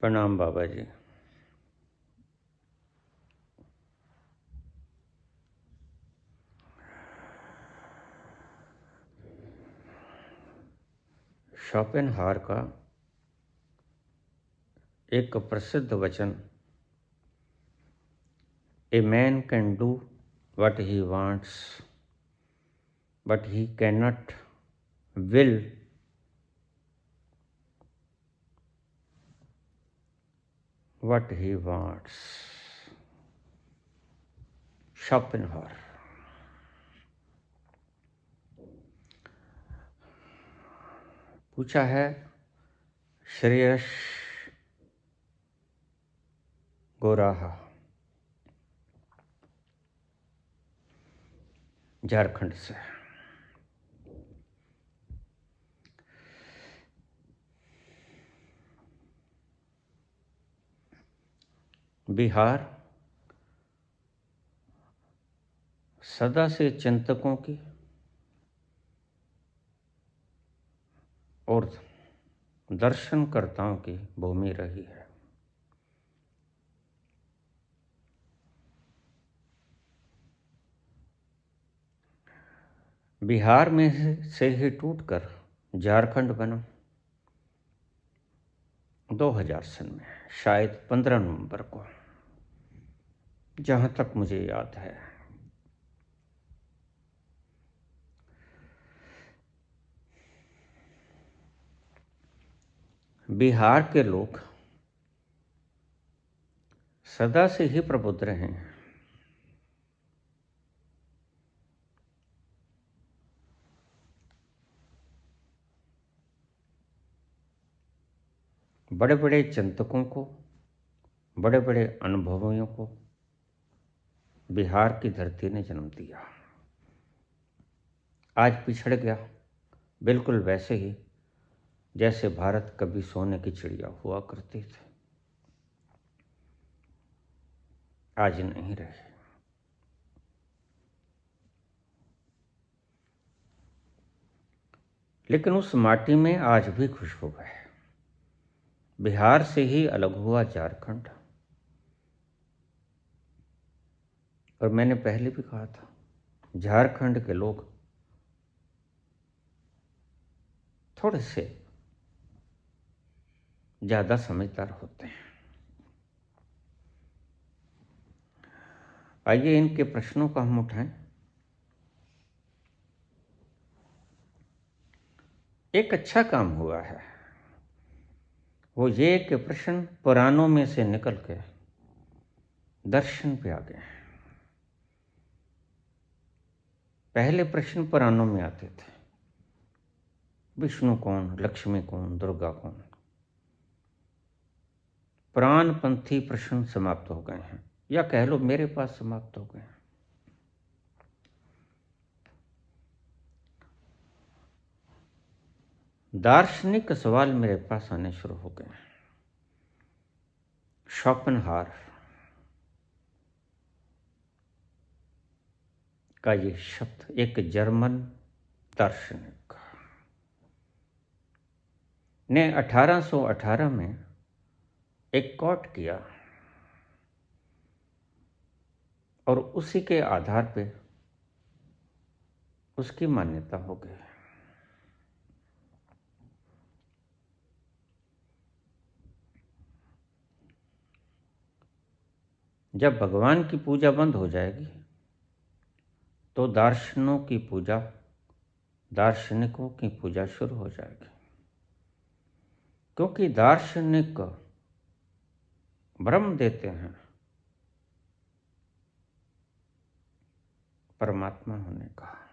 प्रणाम बाबा जी। शोपेनहावर का एक प्रसिद्ध वचन, a man can do what he wants but he can not will what he wants. Schopenhauer. पूछा है श्रेयस गोराहा, झारखंड से। बिहार सदा से चिंतकों की और दर्शनकर्ताओं की भूमि रही है। बिहार में से ही टूटकर झारखंड बना 2000 सन में, शायद 15 नवंबर को, जहां तक मुझे याद है। बिहार के लोग सदा से ही प्रबुद्ध रहे हैं। बड़े बड़े चिंतकों को, बड़े बड़े अनुभवियों को बिहार की धरती ने जन्म दिया। आज पिछड़ गया, बिल्कुल वैसे ही जैसे भारत कभी सोने की चिड़िया हुआ करती थी। आज नहीं रहे। लेकिन उस माटी में आज भी खुशबू है। बिहार से ही अलग हुआ झारखंड। और मैंने पहले भी कहा था, झारखंड के लोग थोड़े से ज्यादा समझदार होते हैं। आइए इनके प्रश्नों को हम उठाएं। एक अच्छा काम हुआ है, वो ये कि प्रश्न पुराणों में से निकल के दर्शन पे आ गए। पहले प्रश्न पुराणों में आते थे, विष्णु कौन, लक्ष्मी कौन, दुर्गा कौन। प्राणपंथी प्रश्न समाप्त हो गए हैं, या कह लो मेरे पास समाप्त हो गए हैं। दार्शनिक सवाल मेरे पास आने शुरू हो गए हैं। शोपेनहावर का ये शब्द, एक जर्मन दार्शनिक ने 1818 में एक कोट किया और उसी के आधार पे उसकी मान्यता हो गई। जब भगवान की पूजा बंद हो जाएगी तो दार्शनिकों की पूजा शुरू हो जाएगी। क्योंकि दार्शनिक भ्रम देते हैं परमात्मा होने का।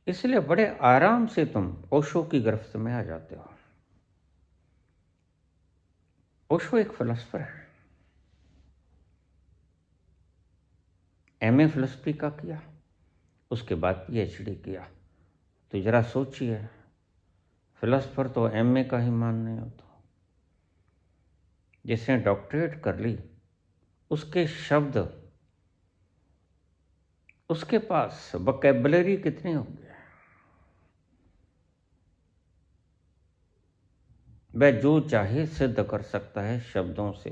इसलिए बड़े आराम से तुम ओशो की गिरफ्त में आ जाते हो। ओशो एक फिलोसफर है, एमए फिलोसफी का किया, उसके बाद पीएचडी किया। तो जरा सोचिए, फिलोसफर तो एमए का ही मान नहीं होता। जिसने डॉक्टरेट कर ली, उसके शब्द, उसके पास वोकैबुलरी कितनी होगी। वह जो चाहे सिद्ध कर सकता है शब्दों से,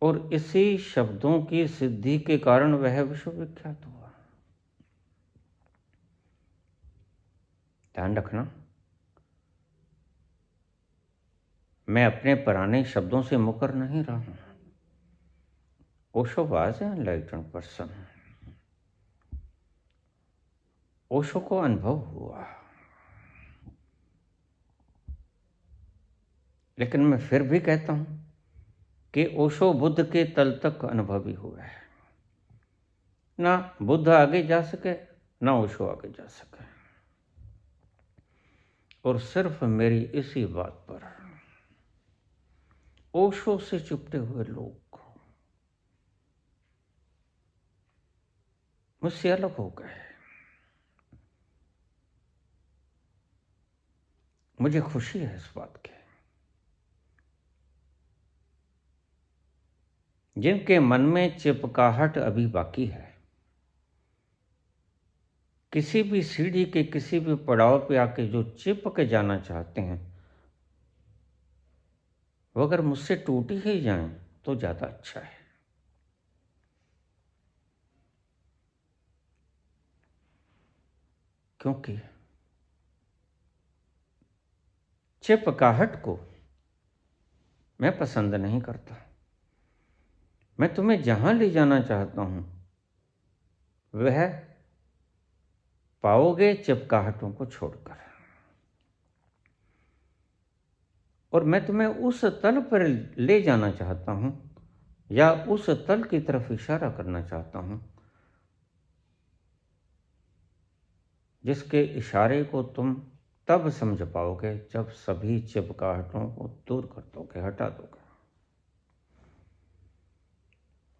और इसी शब्दों की सिद्धि के कारण वह विश्वविख्यात हुआ। ध्यान रखना, मैं अपने पुराने शब्दों से मुकर नहीं रहा हूं। Osho was an enlightened person. Osho को अनुभव हुआ, लेकिन मैं फिर भी कहता हूं कि ओशो बुद्ध के तल तक अनुभवी हुआ है। ना बुद्ध आगे जा सके, ना ओशो आगे जा सके। और सिर्फ मेरी इसी बात पर ओशो से चिपटे हुए लोग मुझसे अलग हो गए। मुझे खुशी है इस बात की। जिनके मन में चिपकाहट अभी बाकी है, किसी भी सीढ़ी के किसी भी पड़ाव पे आके जो चिपक जाना चाहते हैं, वो अगर मुझसे टूट ही जाएं तो ज्यादा अच्छा है। क्योंकि चिपकाहट को मैं पसंद नहीं करता। मैं तुम्हें जहां ले जाना चाहता हूं वह पाओगे चिपकाहटों को छोड़कर, और मैं तुम्हें उस तल पर ले जाना चाहता हूं या उस तल की तरफ इशारा करना चाहता हूं जिसके इशारे को तुम तब समझ पाओगे जब सभी चिपकाहटों को दूर कर दोगे, हटा दोगे।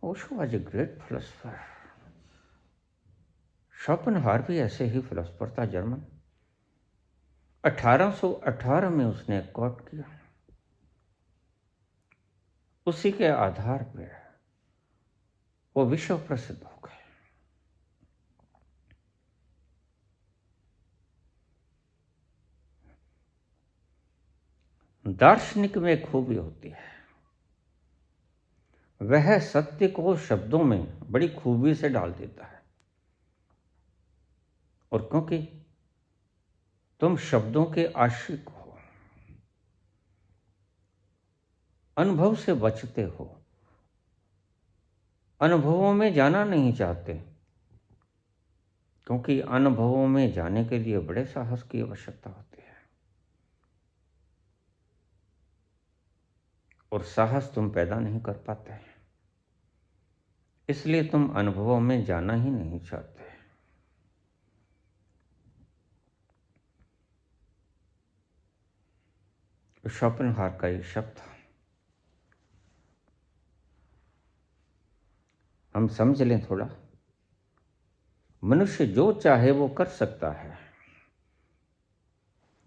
Osho was a great philosopher. Schopenhauer भी ऐसे ही फिलोसफर था, जर्मन। 1818 में उसने कोट किया। उसी के आधार पर वो विश्व प्रसिद्ध हो गए। दार्शनिक में एक खूबी होती है, वह सत्य को शब्दों में बड़ी खूबी से डाल देता है। और क्योंकि तुम शब्दों के आशिक हो, अनुभव से बचते हो, अनुभवों में जाना नहीं चाहते, क्योंकि अनुभवों में जाने के लिए बड़े साहस की आवश्यकता होती है, और साहस तुम पैदा नहीं कर पाते, इसलिए तुम अनुभवों में जाना ही नहीं चाहते। शोपेनहावर का ये शब्द हम समझ लें थोड़ा। मनुष्य जो चाहे वो कर सकता है,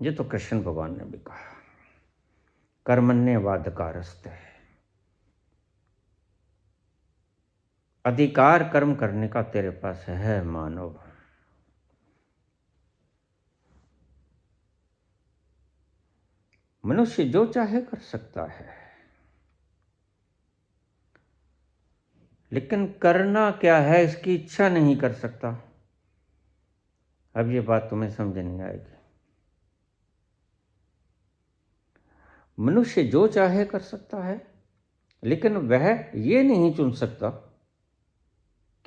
ये तो कृष्ण भगवान ने भी कहा, कर्मण्येवाधिकारस्ते। अधिकार कर्म करने का तेरे पास है मानव। मनुष्य जो चाहे कर सकता है, लेकिन करना क्या है इसकी इच्छा नहीं कर सकता। अब ये बात तुम्हें समझ नहीं आएगी। मनुष्य जो चाहे कर सकता है, लेकिन वह ये नहीं चुन सकता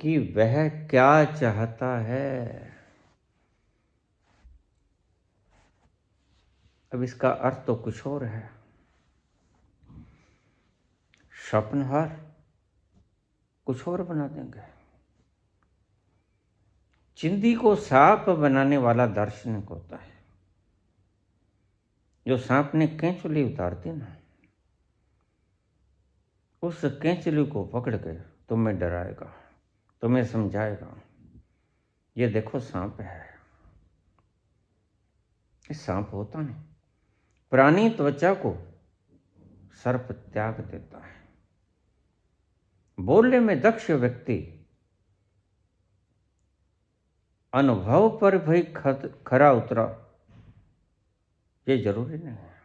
कि वह क्या चाहता है। अब इसका अर्थ तो कुछ और है। शोपेनहावर कुछ और बना देंगे। चिंदी को सांप बनाने वाला दार्शनिक होता है। जो सांप ने केंचुली उतार दी ना, उस केंचुली को पकड़ के तुम्हें डराएगा, तुम्हें समझाएगा, ये देखो सांप है। ये सांप होता नहीं, पुरानी त्वचा को सर्प त्याग देता है। बोलने में दक्ष व्यक्ति अनुभव पर भी खरा उतरा, ये जरूरी नहीं है।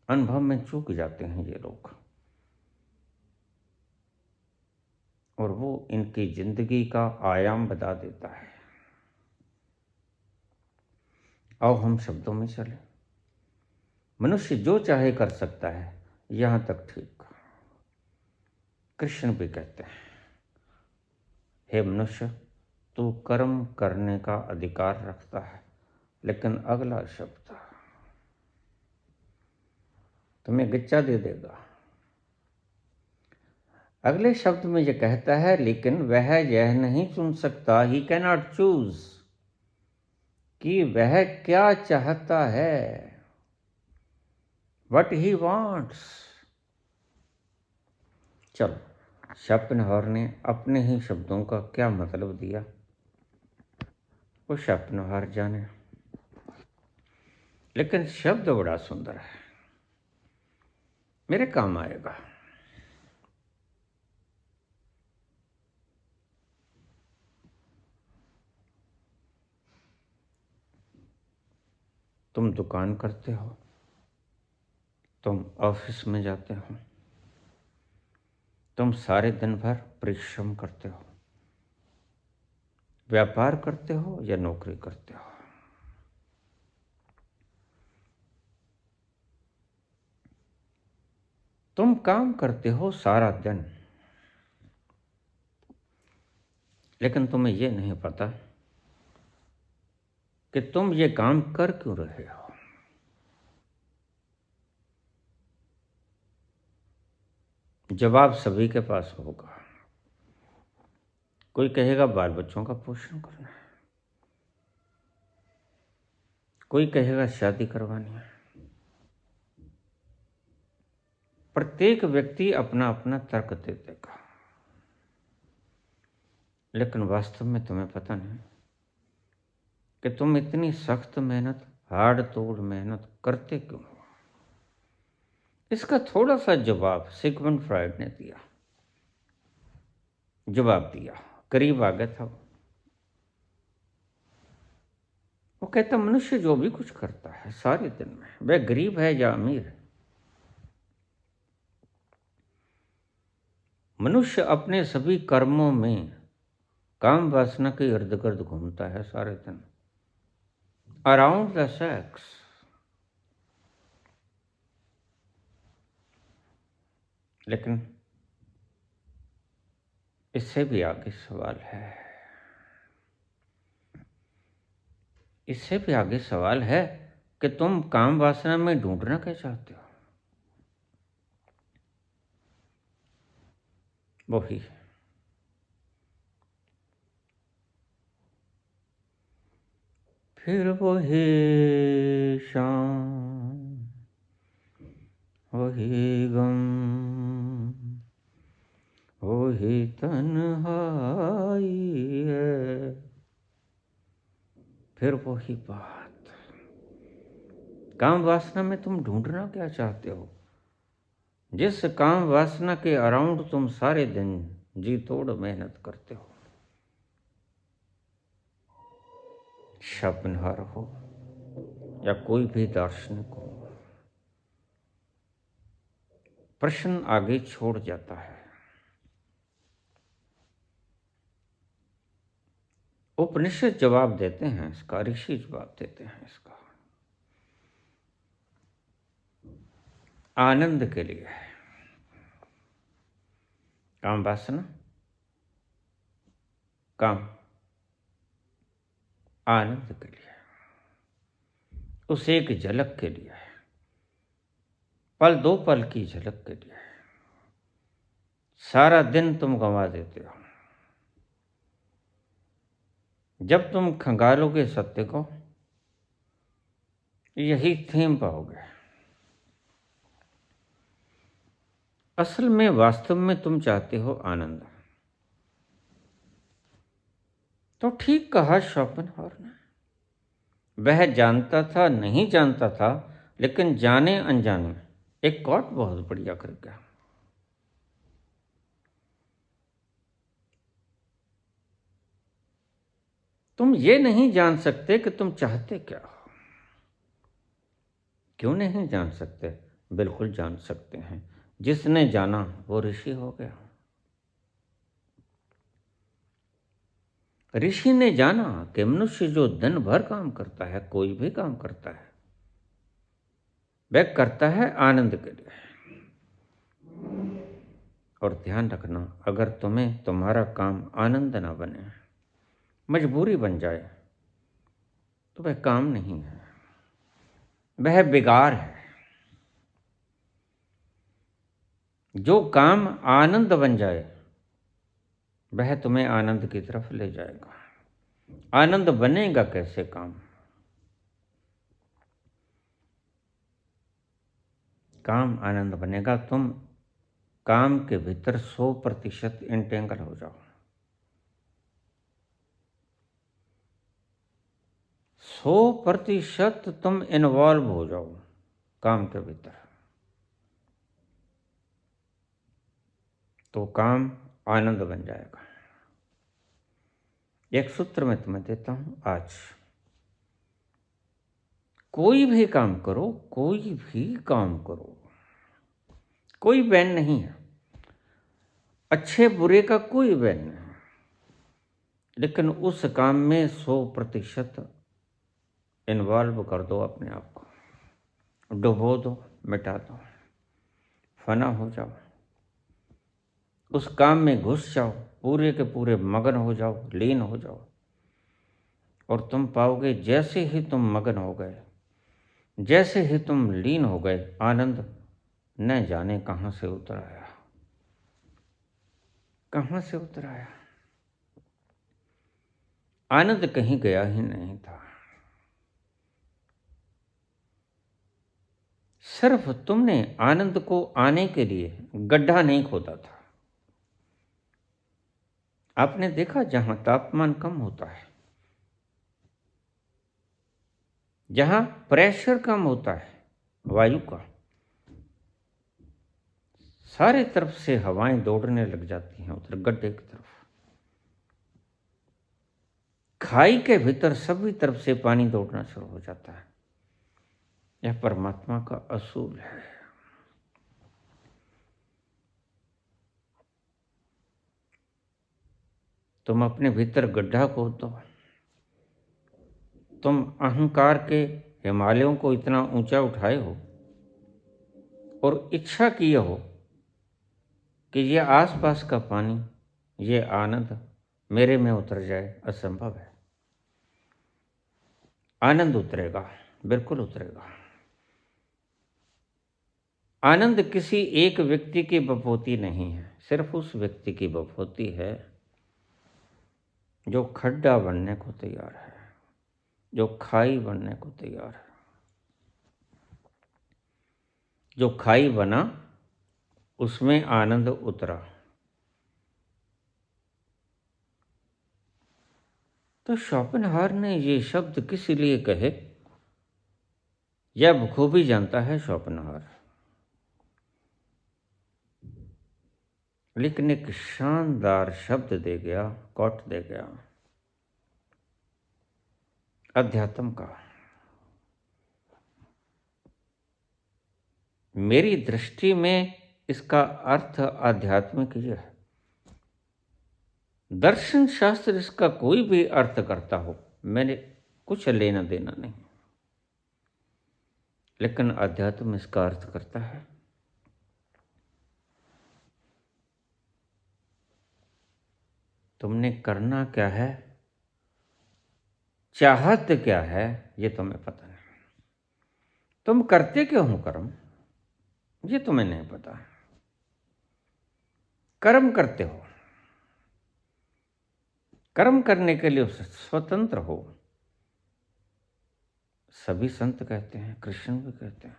अनुभव में चूक जाते हैं ये लोग, और वो इनकी जिंदगी का आयाम बता देता है। आओ हम शब्दों में चले। मनुष्य जो चाहे कर सकता है, यहां तक ठीक। कृष्ण भी कहते हैं, हे मनुष्य, तू कर्म करने का अधिकार रखता है, लेकिन अगला शब्द तुम्हें गिच्चा दे देगा। अगले शब्द में यह कहता है, लेकिन वह यह नहीं चुन सकता, ही कैन नॉट चूज, कि वह क्या चाहता है, वट ही वॉन्ट्स। चलो, शोपेनहावर ने अपने ही शब्दों का क्या मतलब दिया, वो शोपेनहावर जाने, लेकिन शब्द बड़ा सुंदर है, मेरे काम आएगा। तुम दुकान करते हो, तुम ऑफिस में जाते हो, तुम सारे दिन भर परिश्रम करते हो, व्यापार करते हो या नौकरी करते हो, तुम काम करते हो सारा दिन, लेकिन तुम्हें यह नहीं पता कि तुम ये काम कर क्यों रहे हो। जवाब सभी के पास होगा। कोई कहेगा बाल बच्चों का पोषण करना है, कोई कहेगा शादी करवानी है। प्रत्येक व्यक्ति अपना अपना तर्क दे देगा, लेकिन वास्तव में तुम्हें पता नहीं कि तुम इतनी सख्त मेहनत, हार्ड तोड़ मेहनत करते क्यों हो। इसका थोड़ा सा जवाब सिगमंड फ्रायड ने दिया, जवाब दिया, करीब आ गया था। वो कहता, मनुष्य जो भी कुछ करता है सारे दिन में, वह गरीब है या अमीर है, मनुष्य अपने सभी कर्मों में काम वासना के इर्द गिर्द घूमता है सारे दिन, अराउंड द सेक्स। लेकिन इससे भी आगे सवाल है, इससे भी आगे सवाल है कि तुम काम वासना में ढूंढना क्या चाहते हो। वही फिर वही शाम, वही गम, वही तन्हाई है, फिर वही बात। काम वासना में तुम ढूंढना क्या चाहते हो, जिस काम वासना के अराउंड तुम सारे दिन जी तोड़ मेहनत करते हो। शोपेनहावर हो या कोई भी दार्शनिक हो, प्रश्न आगे छोड़ जाता है। उपनिषद जवाब देते हैं इसका, ऋषि जवाब देते हैं इसका। आनंद के लिए है काम वासना, काम आनंद के लिए, उस एक झलक के लिए, पल दो पल की झलक के लिए सारा दिन तुम गंवा देते हो। जब तुम खंगालोगे सत्य को, यही थीम पाओगे। असल में वास्तव में तुम चाहते हो आनंद। तो ठीक कहा शोपेनहावर ने, वह जानता था नहीं जानता था, लेकिन जाने अनजाने एक कोट बहुत बढ़िया कर गया। तुम ये नहीं जान सकते कि तुम चाहते क्या हो, क्यों नहीं जान सकते? बिल्कुल जान सकते हैं। जिसने जाना वो ऋषि हो गया। ऋषि ने जाना कि मनुष्य जो दिन भर काम करता है, कोई भी काम करता है, वह करता है आनंद के लिए। और ध्यान रखना, अगर तुम्हें तुम्हारा काम आनंद ना बने, मजबूरी बन जाए, तो वह काम नहीं है, वह बेकार है। जो काम आनंद बन जाए, वह तुम्हें आनंद की तरफ ले जाएगा। आनंद बनेगा कैसे काम? काम आनंद बनेगा, तुम काम के भीतर 100% इंटेंगल हो जाओ। 100% तुम इन्वॉल्व हो जाओ काम के भीतर, तो काम आनंद बन जाएगा। एक सूत्र मैं तुम्हें देता हूं आज। कोई भी काम करो, कोई भी काम करो, कोई बैन नहीं है, अच्छे बुरे का कोई बैन नहीं, लेकिन उस काम में 100% इन्वॉल्व कर दो अपने आप को, डुबो दो, मिटा दो, फना हो जाओ, उस काम में घुस जाओ, पूरे के पूरे मगन हो जाओ, लीन हो जाओ। और तुम पाओगे जैसे ही तुम मगन हो गए, जैसे ही तुम लीन हो गए, आनंद न जाने कहाँ से उतर आया, कहाँ से उतर आया। आनंद कहीं गया ही नहीं था, सिर्फ तुमने आनंद को आने के लिए गड्ढा नहीं खोदा था। आपने देखा, जहां तापमान कम होता है, जहां प्रेशर कम होता है वायु का, सारे तरफ से हवाएं दौड़ने लग जाती हैं उधर गड्ढे की तरफ। खाई के भीतर सभी तरफ से पानी दौड़ना शुरू हो जाता है। यह परमात्मा का असूल है। तुम अपने भीतर गड्ढा खोद दो, तुम अहंकार के हिमालयों को इतना ऊंचा उठाए हो और इच्छा किए हो कि ये आसपास का पानी, ये आनंद मेरे में उतर जाए, असंभव है। आनंद उतरेगा, बिल्कुल उतरेगा। आनंद किसी एक व्यक्ति की बपौती नहीं है, सिर्फ उस व्यक्ति की बपौती है जो खड्डा बनने को तैयार है, जो खाई बनने को तैयार है। जो खाई बना, उसमें आनंद उतरा। तो शोपेनहावर ने ये शब्द किस लिए कहे, यह बखूबी जानता है शोपेनहावर, लेकिन एक शानदार शब्द दे गया, कोट दे गया, अध्यात्म का। मेरी दृष्टि में इसका अर्थ आध्यात्मिक ही है। दर्शन शास्त्र इसका कोई भी अर्थ करता हो, मैंने कुछ लेना देना नहीं, लेकिन अध्यात्म इसका अर्थ करता है तुमने करना क्या है, चाहत क्या है, ये तुम्हें पता नहीं। तुम करते क्यों हो कर्म, ये तुम्हें नहीं पता। कर्म करते हो, कर्म करने के लिए स्वतंत्र हो। सभी संत कहते हैं, कृष्ण भी कहते हैं,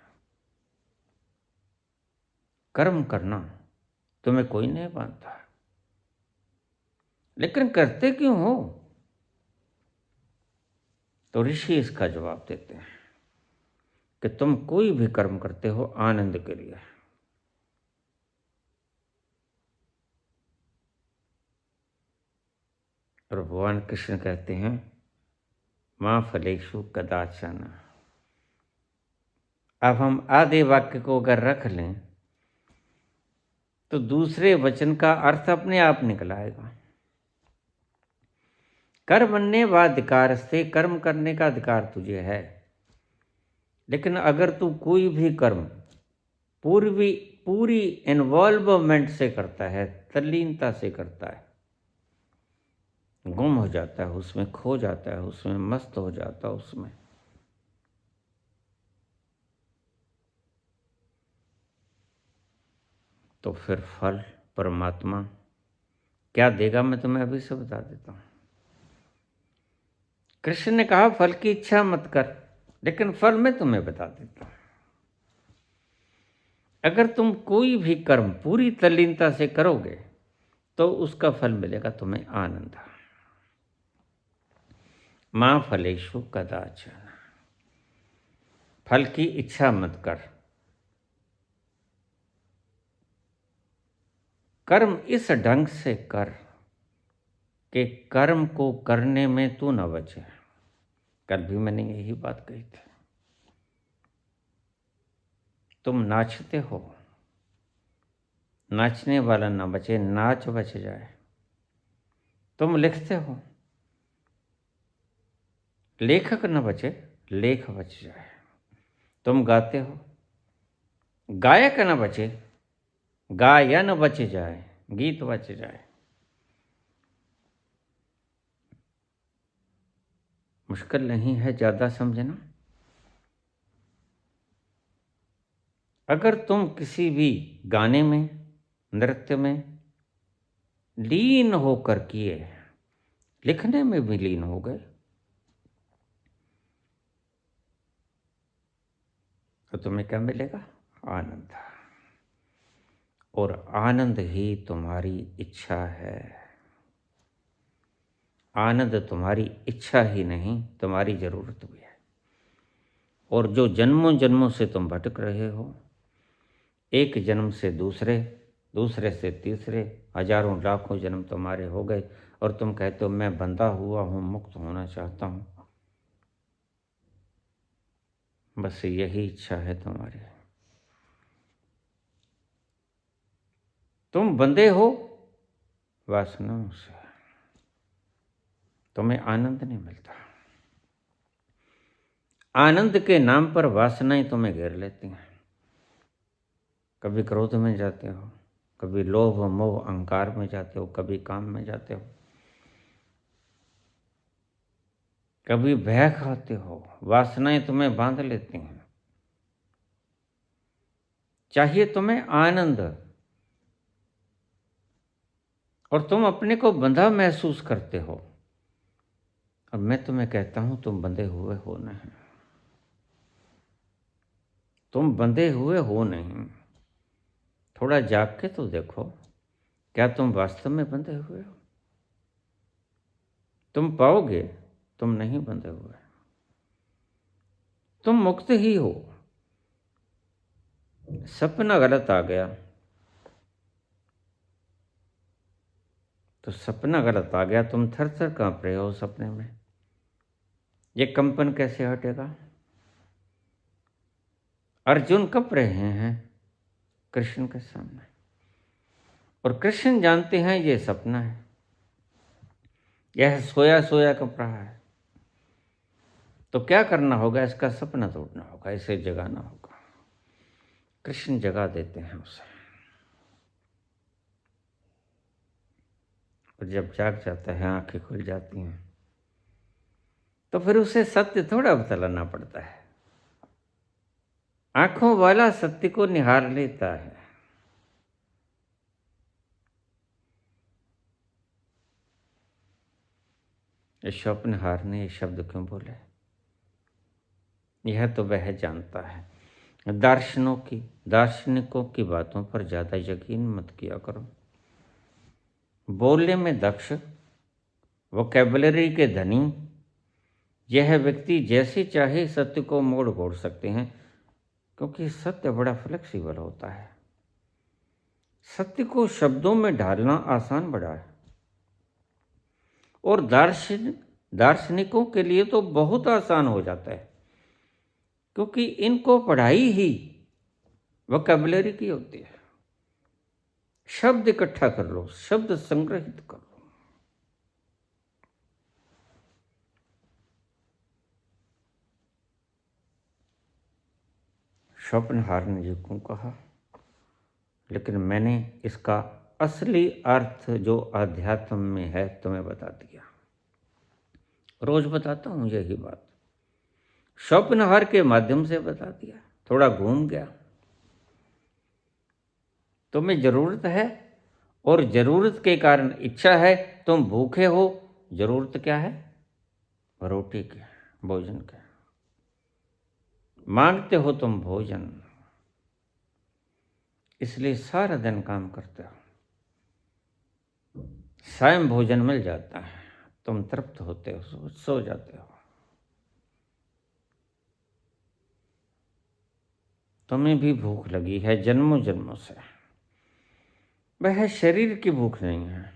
कर्म करना तुम्हें कोई नहीं बांधता, लेकिन करते क्यों हो? तो ऋषि इसका जवाब देते हैं कि तुम कोई भी कर्म करते हो आनंद के लिए। और भगवान कृष्ण कहते हैं, मां फलेषु कदाचन, अब हम आधे वाक्य को अगर रख लें तो दूसरे वचन का अर्थ अपने आप निकल आएगा। कर्मण्य व अधिकार से, कर्म करने का अधिकार तुझे है, लेकिन अगर तू कोई भी कर्म पूरी इन्वॉल्वमेंट से करता है, तल्लीनता से करता है, गुम हो जाता है उसमें, खो जाता है उसमें, मस्त हो जाता है उसमें, तो फिर फल परमात्मा क्या देगा, मैं तुम्हें अभी से बता देता हूं। कृष्ण ने कहा फल की इच्छा मत कर, लेकिन फल मैं तुम्हें बता देता हूं। अगर तुम कोई भी कर्म पूरी तल्लीनता से करोगे तो उसका फल मिलेगा तुम्हें आनंद। मां फलेषु कदाचन, फल की इच्छा मत कर, कर्म इस ढंग से कर कि कर्म को करने में तू न बचे। कल भी मैंने यही बात कही थी। तुम नाचते हो, नाचने वाला न बचे, नाच बच जाए। तुम लिखते हो, लेखक न बचे, लेख बच जाए। तुम गाते हो, गायक न बचे, गायन बच जाए, गीत बच जाए। मुश्किल नहीं है ज़्यादा समझना। अगर तुम किसी भी गाने में, नृत्य में लीन होकर किए, लिखने में भी लीन हो गए, तो तुम्हें क्या मिलेगा? आनंद। और आनंद ही तुम्हारी इच्छा है। आनंद तुम्हारी इच्छा ही नहीं, तुम्हारी जरूरत भी है। और जो जन्मों जन्मों से तुम भटक रहे हो, एक जन्म से दूसरे, दूसरे से तीसरे, हजारों लाखों जन्म तुम्हारे हो गए, और तुम कहते हो मैं बंधा हुआ हूँ, मुक्त होना चाहता हूँ। बस यही इच्छा है तुम्हारी। तुम बंधे हो वासनाओं से, तुम्हें आनंद नहीं मिलता। आनंद के नाम पर वासनाएं तुम्हें घेर लेती हैं। कभी क्रोध में जाते हो, कभी लोभ मोह अहंकार में जाते हो, कभी काम में जाते हो, कभी भय खाते हो। वासनाएं तुम्हें बांध लेती हैं। चाहिए तुम्हें आनंद, और तुम अपने को बंधा महसूस करते हो। अब मैं तुम्हें कहता हूं तुम बंधे हुए हो नहीं, तुम बंधे हुए हो नहीं। थोड़ा जाग के तो देखो, क्या तुम वास्तव में बंधे हुए हो? तुम पाओगे तुम नहीं बंधे हुए, तुम मुक्त ही हो। सपना गलत आ गया तो सपना गलत आ गया, तुम थर थर कांप रहे हो सपने में। ये कंपन कैसे हटेगा? अर्जुन कँप रहे हैं कृष्ण के सामने, और कृष्ण जानते हैं ये सपना है, यह सोया सोया कँप रहा है। तो क्या करना होगा? इसका सपना तोड़ना होगा, इसे जगाना होगा। कृष्ण जगा देते हैं उसे, और जब जाग जाता है, आंखें खुल जाती हैं, तो फिर उसे सत्य थोड़ा बतलाना पड़ता है। आंखों वाला सत्य को निहार लेता है। इस स्वप्नहार ने ये शब्द क्यों बोले? यह तो वह जानता है। दार्शनिकों की बातों पर ज़्यादा यकीन मत किया करो। बोलने में दक्ष, वोकैबुलरी के धनी यह व्यक्ति जैसे चाहे सत्य को मोड़ घोड़ सकते हैं, क्योंकि सत्य बड़ा फ्लेक्सिबल होता है। सत्य को शब्दों में ढालना आसान बड़ा है, और दार्शनिकों के लिए तो बहुत आसान हो जाता है। क्योंकि इनको पढ़ाई ही वोकैबुलरी की होती है। शब्द इकट्ठा कर लो, शब्द संग्रहित कर लो। शोपेनहावर ने ये क्यों कहा, लेकिन मैंने इसका असली अर्थ जो अध्यात्म में है तुम्हें बता दिया। रोज बताता हूँ यही बात, शोपेनहावर के माध्यम से बता दिया। थोड़ा घूम गया। तुम्हें जरूरत है और जरूरत के कारण इच्छा है। तुम भूखे हो, जरूरत क्या है? रोटी की, भोजन की। मांगते हो तुम भोजन, इसलिए सारा दिन काम करते हो। सायं भोजन मिल जाता है, तुम तृप्त होते हो, सो जाते हो। तुम्हें भी भूख लगी है जन्मों जन्मों से। वह शरीर की भूख नहीं है,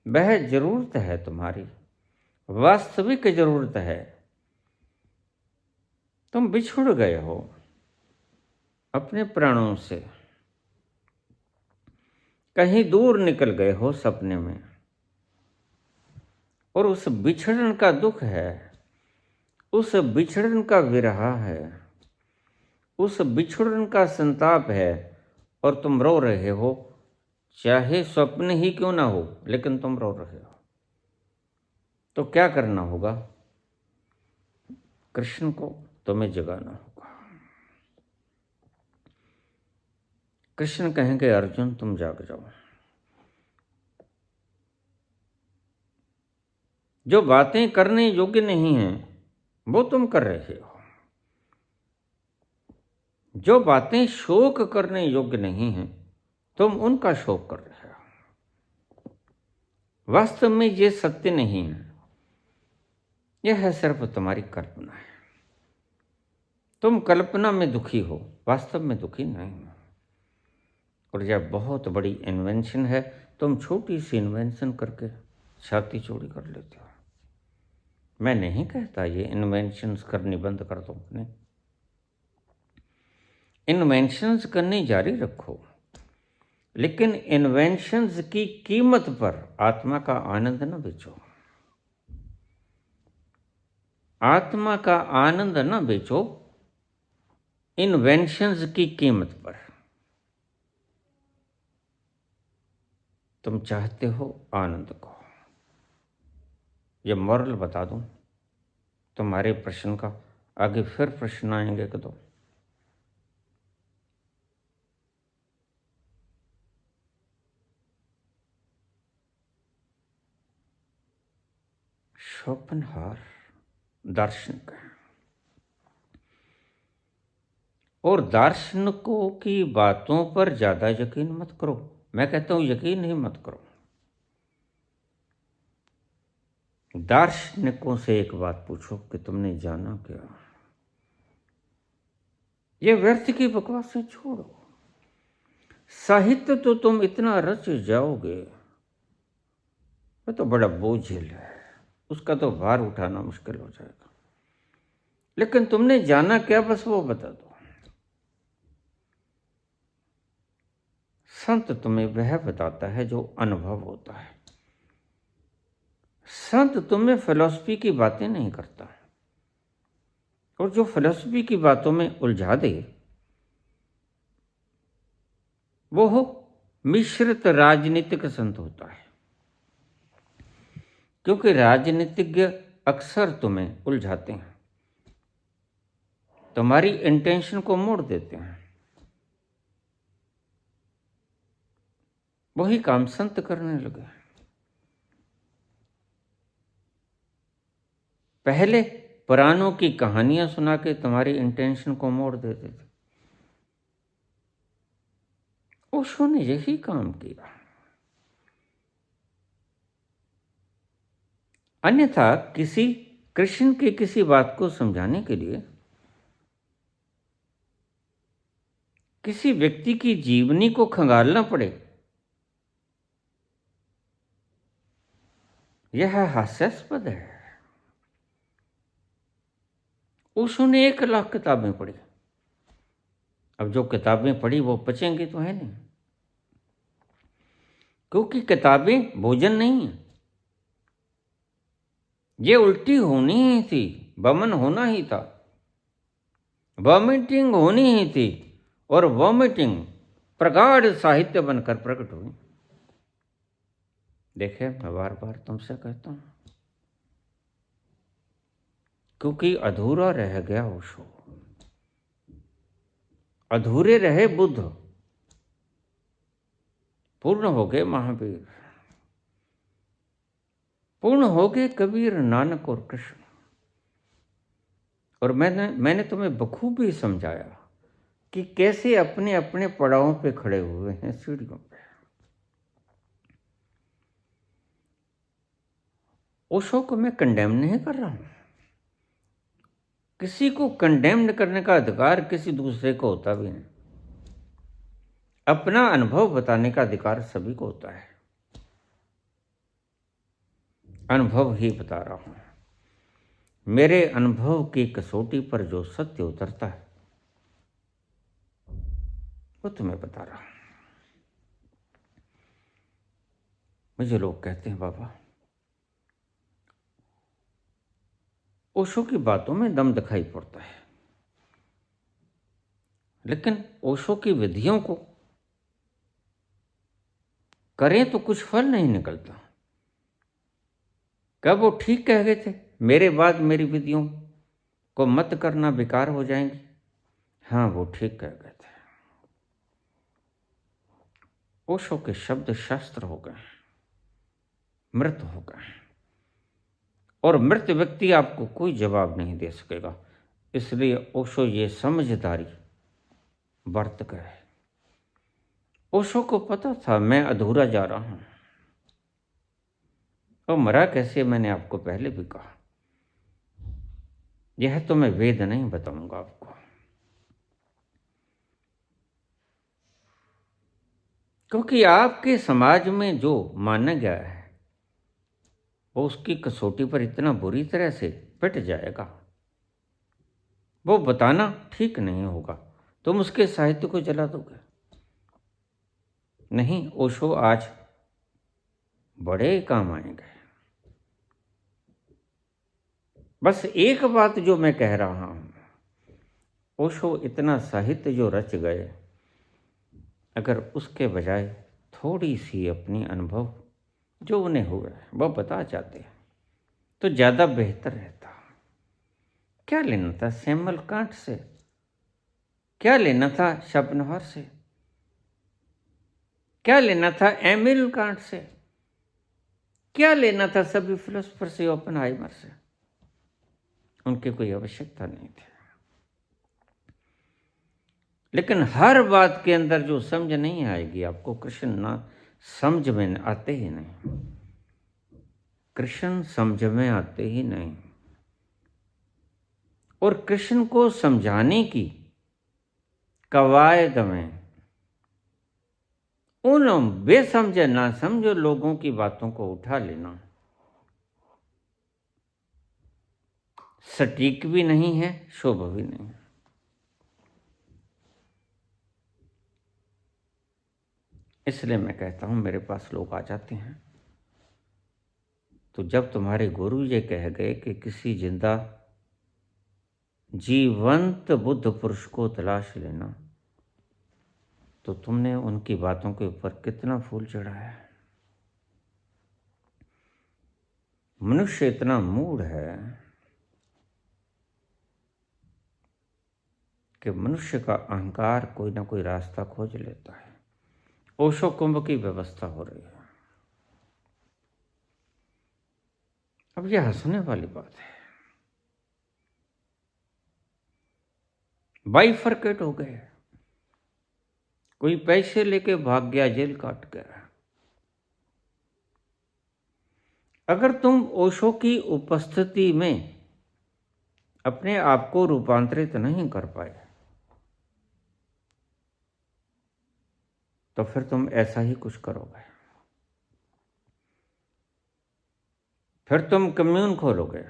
वह जरूरत है, तुम्हारी वास्तविक जरूरत है। तुम बिछुड़ गए हो अपने प्राणों से, कहीं दूर निकल गए हो सपने में, और उस बिछड़न का दुख है, उस बिछड़न का विरह है, उस बिछड़न का संताप है, और तुम रो रहे हो। चाहे स्वप्न ही क्यों ना हो, लेकिन तुम रो रहे हो। तो क्या करना होगा? कृष्ण को तुम्हें जगाना होगा। कृष्ण कहेंगे अर्जुन तुम जाग जाओ। जो बातें करने योग्य नहीं हैं वो तुम कर रहे हो। जो बातें शोक करने योग्य नहीं हैं तुम उनका शोक कर रहे हो। वास्तव में ये सत्य नहीं है, यह सिर्फ तुम्हारी कल्पना है। तुम कल्पना में दुखी हो, वास्तव में दुखी नहीं हो। और यह बहुत बड़ी इन्वेंशन है। तुम छोटी सी इन्वेंशन करके छाती चौड़ी कर लेते हो। मैं नहीं कहता ये इन्वेंशंस करनी बंद कर दो, नहीं, इन्वेंशंस करनी जारी रखो, लेकिन इन्वेंशंस की कीमत पर आत्मा का आनंद न बेचो। आत्मा का आनंद न बेचो इन्वेंशंस की कीमत पर। तुम चाहते हो आनंद को। ये मॉरल बता दूं तुम्हारे प्रश्न का, आगे फिर प्रश्न आएंगे कि दो। शोपेनहावर दार्शनिक है, और दार्शनिकों की बातों पर ज्यादा यकीन मत करो। मैं कहता हूं यकीन ही मत करो। दार्शनिकों से एक बात पूछो कि तुमने जाना क्या। ये व्यर्थ की बकवासें छोड़ो। साहित्य तो तुम इतना रच जाओगे, वो तो बड़ा बोझिल है, उसका तो भार उठाना मुश्किल हो जाएगा। लेकिन तुमने जाना क्या, बस वो बता दो। संत तुम्हें वह बताता है जो अनुभव होता है। संत तुम्हें फिलॉसफी की बातें नहीं करता, और जो फिलॉसफी की बातों में उलझा दे वो हो मिश्रित राजनीतिक संत होता है। क्योंकि राजनीतिज्ञ अक्सर तुम्हें उलझाते हैं, तुम्हारी इंटेंशन को मोड़ देते हैं। वही काम संत करने लगे। पहले पुराणों की कहानियां सुना के तुम्हारी इंटेंशन को मोड़ देते थे। ओशो ने यही काम किया। अन्यथा किसी कृष्ण की किसी बात को समझाने के लिए किसी व्यक्ति की जीवनी को खंगालना पड़े, यह हास्यास्पद है। ओशो ने 1 लाख किताबें पढ़ी। अब जो किताबें पढ़ी वो पचेंगी तो है नहीं, क्योंकि किताबें भोजन नहीं है। ये उल्टी होनी ही थी, वमन होना ही था, वॉमिटिंग होनी ही थी, और वॉमिटिंग प्रगाढ़ साहित्य बनकर प्रकट हुई। देखे, मैं बार बार तुमसे कहता हूं, क्योंकि अधूरा रह गया ओशो, अधूरे रहे बुद्ध, पूर्ण हो गए महावीर, पूर्ण हो गए कबीर, नानक और कृष्ण। और मैंने तुम्हें बखूबी समझाया कि कैसे अपने अपने पड़ावों पे खड़े हुए हैं, सीढ़ियों पे। ओशो को मैं कंडेम नहीं कर रहा हूं। किसी को कंडेम्ड करने का अधिकार किसी दूसरे को होता भी नहीं। अपना अनुभव बताने का अधिकार सभी को होता है। अनुभव ही बता रहा हूं। मेरे अनुभव की कसौटी पर जो सत्य उतरता है वो तुम्हें बता रहा हूं। मुझे लोग कहते हैं, बाबा ओशो की बातों में दम दिखाई पड़ता है, लेकिन ओशो की विधियों को करें तो कुछ फल नहीं निकलता। कब वो ठीक कह गए थे, मेरे बाद मेरी विधियों को मत करना, बेकार हो जाएंगी। हाँ, वो ठीक कह गए थे। ओशो के शब्द शास्त्र हो गए, मृत हो गए, और मृत व्यक्ति आपको कोई जवाब नहीं दे सकेगा। इसलिए ओशो ये समझदारी बरत गए। ओशो को पता था मैं अधूरा जा रहा हूं, और मरा कैसे मैंने आपको पहले भी कहा। यह तो मैं वेद नहीं बताऊंगा आपको, क्योंकि आपके समाज में जो माना गया है वो उसकी कसौटी पर इतना बुरी तरह से पिट जाएगा, वो बताना ठीक नहीं होगा। तुम उसके साहित्य को जला दोगे। नहीं, ओशो आज बड़े काम आएंगे। बस एक बात जो मैं कह रहा हूं, ओशो इतना साहित्य जो रच गए, अगर उसके बजाय थोड़ी सी अपनी अनुभव जो उन्हें हुआ है वह बता जाते तो ज़्यादा बेहतर रहता। क्या लेना था सैमुअल कांट से, क्या लेना था शोपेनहावर से, क्या लेना था एमिल कांट से, क्या लेना था सभी फिलोसफर से, ओपेनहाइमर से। उनकी कोई आवश्यकता नहीं थी। लेकिन हर बात के अंदर जो समझ नहीं आएगी आपको, कृष्ण ना समझ में आते ही नहीं, कृष्ण समझ में आते ही नहीं। और कृष्ण को समझाने की कवायद में उन बेसमझे ना समझो लोगों की बातों को उठा लेना सटीक भी नहीं है, शुभ भी नहीं। इसलिए मैं कहता हूं, मेरे पास लोग आ जाते हैं तो जब तुम्हारे गुरु ये कह गए कि किसी जिंदा जीवंत बुद्ध पुरुष को तलाश लेना, तो तुमने उनकी बातों के ऊपर कितना फूल चढ़ाया है। मनुष्य इतना मूढ़ है कि मनुष्य का अहंकार कोई ना कोई रास्ता खोज लेता है। ओशो कुंभ की व्यवस्था हो रही है। अब यह हंसने वाली बात है, बाइफरकेट हो गए। कोई पैसे लेके भाग गया, जेल काट गया। अगर तुम ओशो की उपस्थिति में अपने आप को रूपांतरित नहीं कर पाए तो फिर तुम ऐसा ही कुछ करोगे। फिर तुम कम्यून खोलोगे,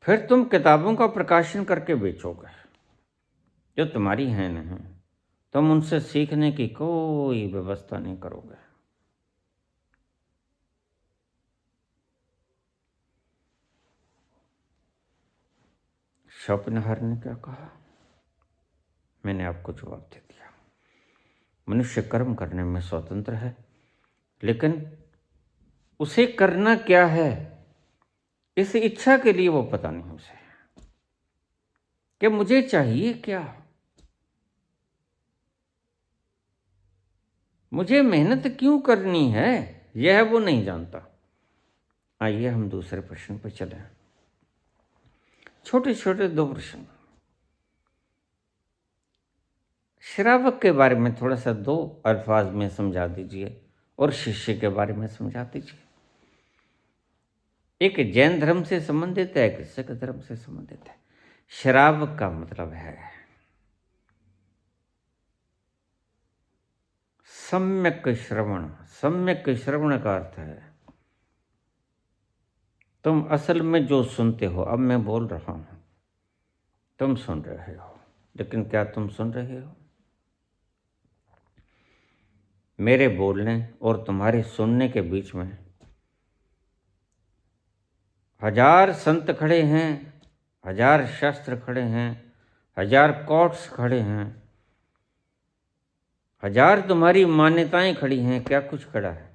फिर तुम किताबों का प्रकाशन करके बेचोगे जो तुम्हारी हैं नहीं। तुम उनसे सीखने की कोई व्यवस्था नहीं करोगे। शोपेनहावर ने क्या कहा? मैंने आपको जवाब दे दिया। मनुष्य कर्म करने में स्वतंत्र है, लेकिन उसे करना क्या है इस इच्छा के लिए वो पता नहीं उसे कि मुझे चाहिए क्या, मुझे मेहनत क्यों करनी है, यह वो नहीं जानता। आइए हम दूसरे प्रश्न पर चलें। छोटे छोटे दो प्रश्न। श्रावक के बारे में थोड़ा सा दो अल्फाज में समझा दीजिए और शिष्य के बारे में समझा दीजिए। एक जैन धर्म से संबंधित है, एक सिख धर्म से संबंधित है। श्रावक का मतलब है सम्यक श्रवण। सम्यक श्रवण का अर्थ है तुम असल में जो सुनते हो। अब मैं बोल रहा हूं, तुम सुन रहे हो, लेकिन क्या तुम सुन रहे हो? मेरे बोलने और तुम्हारे सुनने के बीच में 1000 संत खड़े हैं, 1000 शास्त्र खड़े हैं, 1000 कोट्स खड़े हैं, 1000 तुम्हारी मान्यताएं खड़ी हैं। क्या कुछ खड़ा है?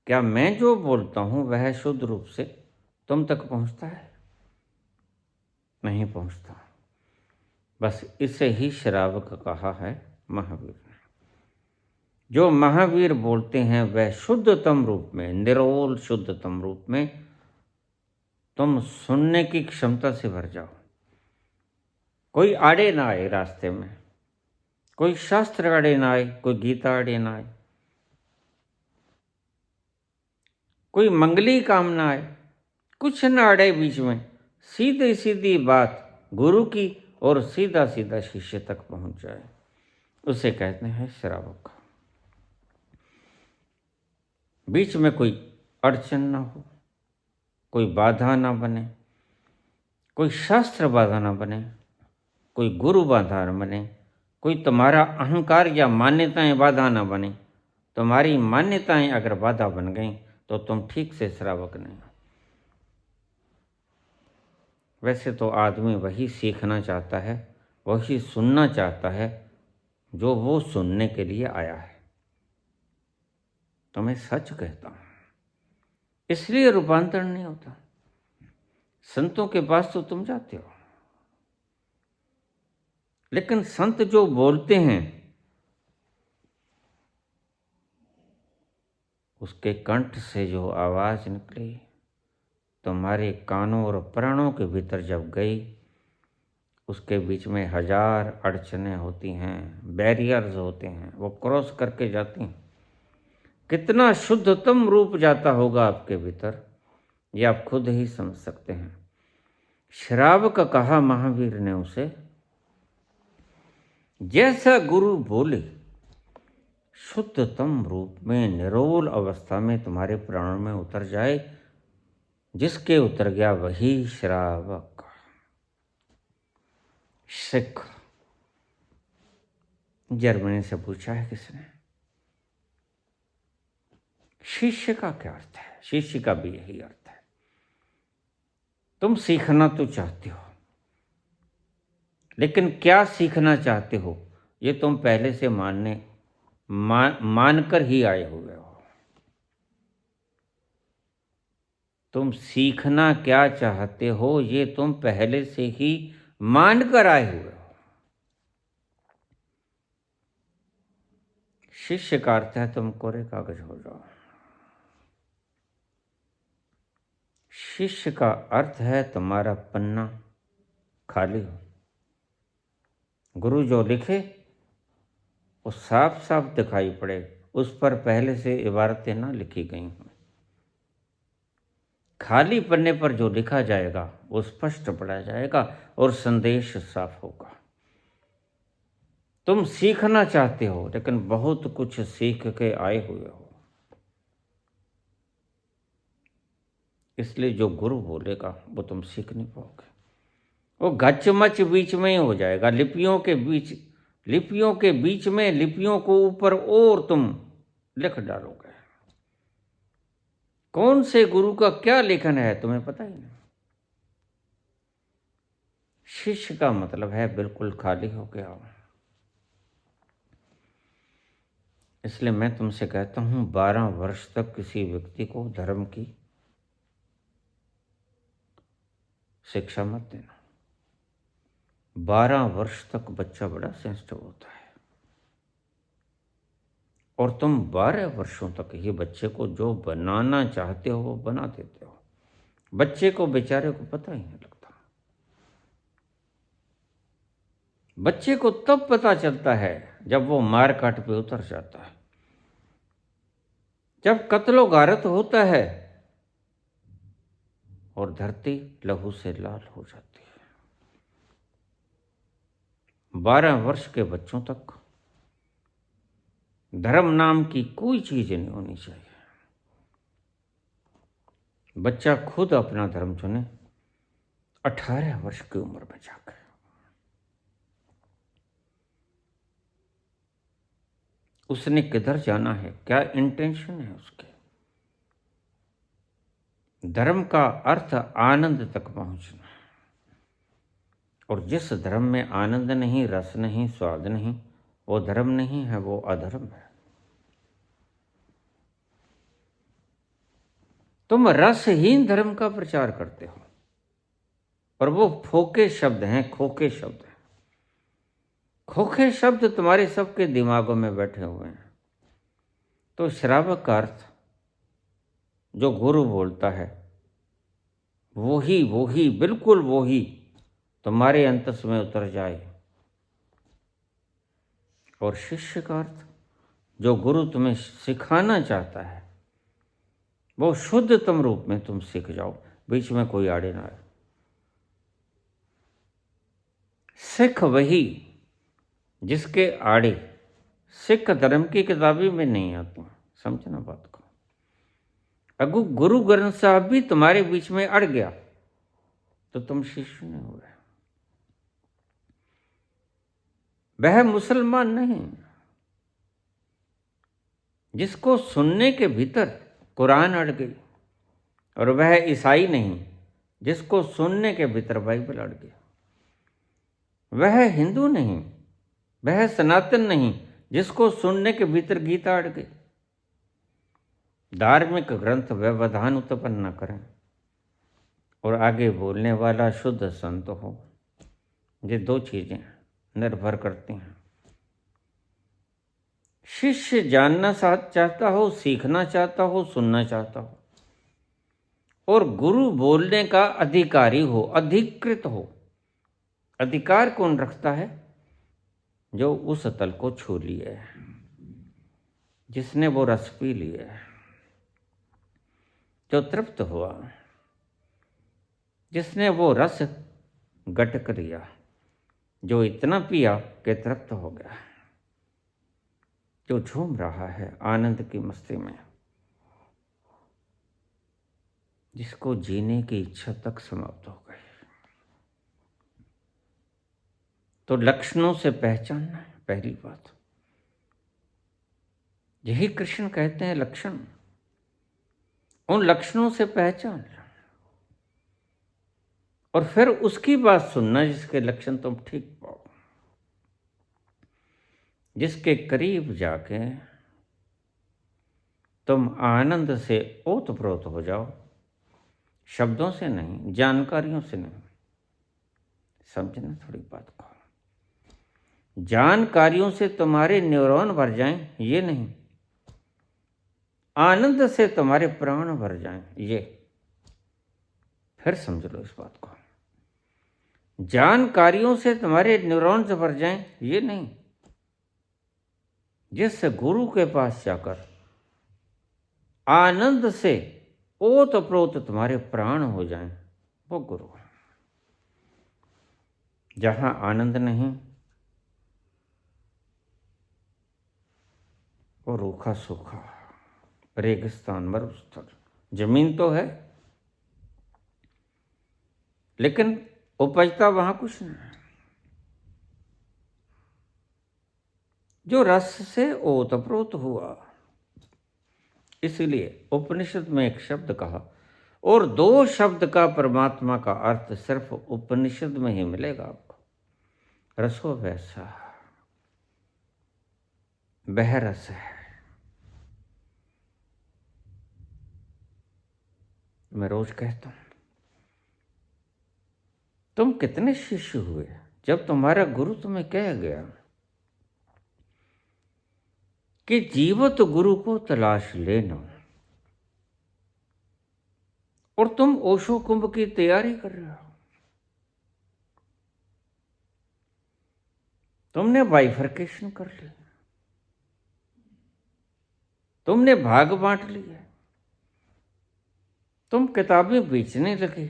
क्या मैं जो बोलता हूं वह शुद्ध रूप से तुम तक पहुंचता है? नहीं पहुंचता। बस इसे ही श्रावक कहा है महावीर ने। जो महावीर बोलते हैं वह शुद्धतम रूप में, निरोल शुद्धतम रूप में तुम सुनने की क्षमता से भर जाओ। कोई आड़े ना आए रास्ते में, कोई शास्त्र आड़े ना आए, कोई गीता आड़े ना आए, कोई मंगली काम ना आए, कुछ न अड़े बीच में। सीधी सीधी बात गुरु की और सीधा सीधा शिष्य तक पहुंच जाए, उसे कहते हैं श्रावक। बीच में कोई अड़चन ना हो, कोई बाधा ना बने, कोई शास्त्र बाधा ना बने, कोई गुरु बाधा न बने, कोई तुम्हारा अहंकार या मान्यताएं बाधा ना बने। तुम्हारी मान्यताएं अगर बाधा बन गई तो तुम ठीक से श्रावक नहीं हो। वैसे तो आदमी वही सीखना चाहता है, वही सुनना चाहता है जो वो सुनने के लिए आया है। तो मैं सच कहता हूं, इसलिए रूपांतरण नहीं होता। संतों के पास तो तुम जाते हो, लेकिन संत जो बोलते हैं उसके कंठ से जो आवाज निकली तुम्हारे कानों और प्राणों के भीतर जब गई, उसके बीच में 1000 अड़चनें होती हैं, बैरियर्स होते हैं, वो क्रॉस करके जाती हैं। कितना शुद्धतम रूप जाता होगा आपके भीतर, ये आप खुद ही समझ सकते हैं। श्रावक कहा महावीर ने उसे, जैसा गुरु बोले शुद्धतम रूप में निरोल अवस्था में तुम्हारे प्राणों में उतर जाए, जिसके उतर गया वही श्रावक। सिख। जर्मनी से पूछा है किसने? शिष्य का क्या अर्थ है? शिष्य का भी यही अर्थ है। तुम सीखना तो चाहते हो, लेकिन क्या सीखना चाहते हो ये तुम पहले से मानकर ही आए हुए हो। तुम सीखना क्या चाहते हो ये तुम पहले से ही मानकर आए हुए हो। शिष्य का अर्थ है तुम कोरे कागज हो जाओ। शिष्य का अर्थ है तुम्हारा पन्ना खाली हो। गुरु जो लिखे वो साफ साफ दिखाई पड़े, उस पर पहले से इबारतें ना लिखी गई हों। खाली पन्ने पर जो लिखा जाएगा वो स्पष्ट पढ़ा जाएगा और संदेश साफ होगा। तुम सीखना चाहते हो, लेकिन बहुत कुछ सीख के आए हुए हो। इसलिए जो गुरु बोलेगा वो तुम सीख नहीं पाओगे। वो गचमच बीच में ही हो जाएगा, लिपियों के बीच में लिपियों को ऊपर और तुम लिख डालोगे। कौन से गुरु का क्या लेखन है तुम्हें पता ही नहीं। शिष्य का मतलब है बिल्कुल खाली हो गया। इसलिए मैं तुमसे कहता हूं 12 वर्ष तक किसी व्यक्ति को धर्म की शिक्षा मत देना। 12 वर्ष तक बच्चा बड़ा सेंसिटिव होता है और तुम 12 वर्षों तक ही बच्चे को जो बनाना चाहते हो वो बना देते हो। बच्चे को बेचारे को पता ही नहीं लगता। बच्चे को तब पता चलता है जब वो मार काट पे उतर जाता है, जब कत्लो गारत होता है और धरती लहू से लाल हो जाती है। 12 वर्ष के बच्चों तक धर्म नाम की कोई चीज नहीं होनी चाहिए। बच्चा खुद अपना धर्म चुने 18 वर्ष की उम्र में जाकर। उसने किधर जाना है, क्या इंटेंशन है उसके। धर्म का अर्थ आनंद तक पहुंचना, और जिस धर्म में आनंद नहीं, रस नहीं, स्वाद नहीं, वो धर्म नहीं है, वो अधर्म है। तुम रसहीन धर्म का प्रचार करते हो और वो फोके शब्द हैं, खोखे शब्द हैं। खोखे शब्द तुम्हारे सबके दिमागों में बैठे हुए हैं। तो श्रावक का अर्थ जो गुरु बोलता है वो ही बिल्कुल वो ही तुम्हारे अंतस में उतर जाए। और शिष्य का अर्थ जो गुरु तुम्हें सिखाना चाहता है वो शुद्धतम रूप में तुम सीख जाओ, बीच में कोई आड़े ना आए। सिख वही जिसके आड़े सिख धर्म की किताबी में नहीं आती। समझना बात को। अगर गुरु ग्रंथ साहब भी तुम्हारे बीच में अड़ गया तो तुम शिष्य नहीं हुए। वह मुसलमान नहीं जिसको सुनने के भीतर कुरान अड़ गई, और वह ईसाई नहीं जिसको सुनने के भीतर बाइबल अड़ गई। वह हिंदू नहीं, वह सनातन नहीं जिसको सुनने के भीतर गीता अड़ गई। धार्मिक ग्रंथ व्यवधान उत्पन्न न करें और आगे बोलने वाला शुद्ध संत हो। ये 2 चीजें निर्भर करती हैं। शिष्य जानना चाहता हो, सीखना चाहता हो, सुनना चाहता हो, और गुरु बोलने का अधिकारी हो, अधिकृत हो। अधिकार कौन रखता है? जो उस तल को छू लिए, जिसने वो रस पी लिए, जो तृप्त हुआ, जिसने वो रस गटक लिया, जो इतना पिया कि तृप्त हो गया, जो झूम रहा है आनंद की मस्ती में, जिसको जीने की इच्छा तक समाप्त हो गई। तो लक्षणों से पहचानना है पहली बात। यही कृष्ण कहते हैं लक्षण। उन लक्षणों से पहचान लो और फिर उसकी बात सुनना जिसके लक्षण तुम ठीक पाओ, जिसके करीब जाके तुम आनंद से ओतप्रोत हो जाओ, शब्दों से नहीं, जानकारियों से नहीं। समझना थोड़ी बात को। जानकारियों से तुम्हारे न्यूरॉन भर जाएं, ये नहीं। आनंद से तुम्हारे प्राण भर जाएं, ये। फिर समझ लो इस बात को। जानकारियों से तुम्हारे न्यूरॉन्स भर जाएं, ये नहीं। जिस गुरु के पास जाकर आनंद से ओतप्रोत तुम्हारे प्राण हो जाएं, वो गुरु है। जहां आनंद नहीं वो रूखा सूखा रेगिस्तान, मरुस्थल। जमीन तो है लेकिन उपजता वहां कुछ नहीं। जो रस से ओतप्रोत हुआ। इसलिए उपनिषद में एक शब्द कहा, और दो शब्द का परमात्मा का अर्थ सिर्फ उपनिषद में ही मिलेगा आपको। रसो वैसा, वह रस है। मैं रोज कहता हूं, तुम कितने शिष्य हुए जब तुम्हारा गुरु तुम्हें कह गया कि जीवत गुरु को तलाश लेना, और तुम ओशो कुंभ की तैयारी कर रहे हो। तुमने बाइफरकेशन कर ली, तुमने भाग बांट लिए, तुम किताबें बेचने लगे।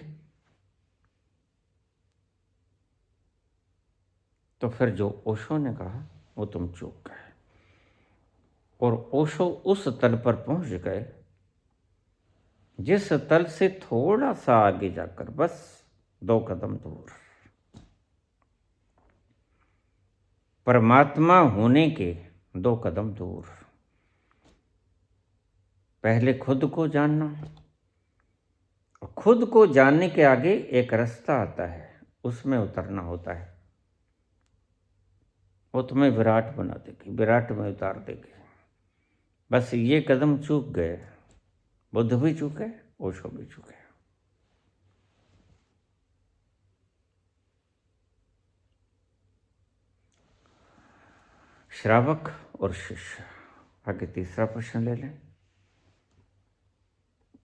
तो फिर जो ओशो ने कहा वो तुम चूक गए, और ओशो उस तल पर पहुंच गए जिस तल से थोड़ा सा आगे जाकर, बस 2 कदम दूर, परमात्मा होने के 2 कदम दूर, पहले खुद को जानना, और खुद को जानने के आगे एक रास्ता आता है, उसमें उतरना होता है। वो तुम्हें विराट बना देगी, विराट में उतार देगी। बस ये कदम चूक गए, बुद्ध भी चूके, ओशो भी चूके। श्रावक और शिष्य। आगे तीसरा प्रश्न ले लें।